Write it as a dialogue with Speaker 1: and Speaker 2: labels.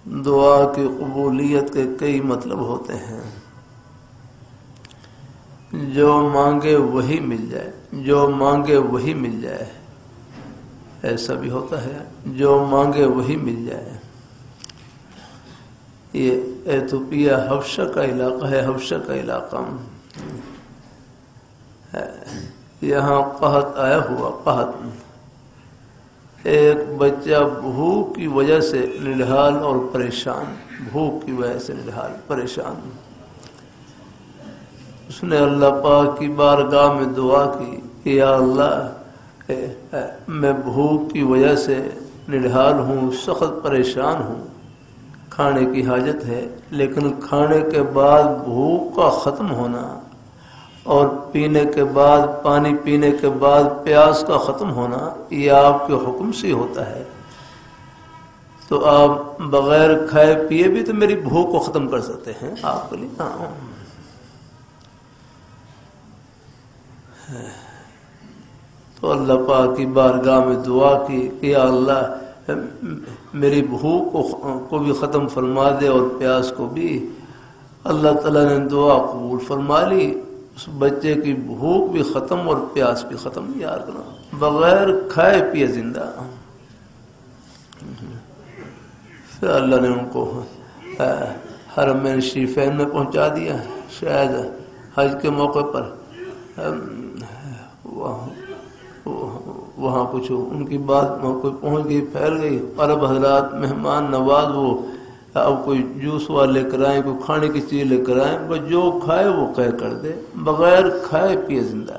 Speaker 1: دعا کی قبولیت کے کئی مطلب ہوتے ہیں. جو مانگے وہی مل جائے، جو مانگے وہی مل جائے، ایسا بھی ہوتا ہے جو مانگے وہی مل جائے. یہ ایتھوپیا حبشہ کا علاقہ ہے، حبشہ کا علاقہ یہاں قحط آیا ہوا. قحط، ایک بچہ بھوک کی وجہ سے نڈھال اور پریشان، بھوک کی وجہ سے نڈھال پریشان. اس نے اللہ پاک کی بارگاہ میں دعا کی کہ یا اللہ میں بھوک کی وجہ سے نڈھال ہوں، سخت پریشان ہوں، کھانے کی حاجت ہے، لیکن کھانے کے بعد بھوک کا ختم ہونا اور پینے کے بعد، پانی پینے کے بعد پیاس کا ختم ہونا یہ آپ کے حکم سے ہوتا ہے. تو آپ بغیر کھائے پیے بھی تو میری بھوک کو ختم کر سکتے ہیں. آپ کے لیے تو اللہ پاک کی بارگاہ میں دعا کی کہ یا اللہ میری بھوک کو بھی ختم فرما دے اور پیاس کو بھی. اللہ تعالیٰ نے دعا قبول فرما لی. اس بچے کی بھوک بھی ختم اور پیاس بھی ختم. یار کرنا بغیر کھائے پیے زندہ. پھر اللہ نے ان کو حرمین شریفین میں پہنچا دیا. شاید حج کے موقع پر وہاں کچھ ان کی بات کوئی پہنچ گئی، پھیل گئی. عرب حضرات مہمان نواز، وہ اب کوئی جوس والے لے کر آئیں، کوئی کھانے کی چیز لے کر آئیں، بس جو کھائے وہ کہہ کر دے، بغیر کھائے پیے زندہ.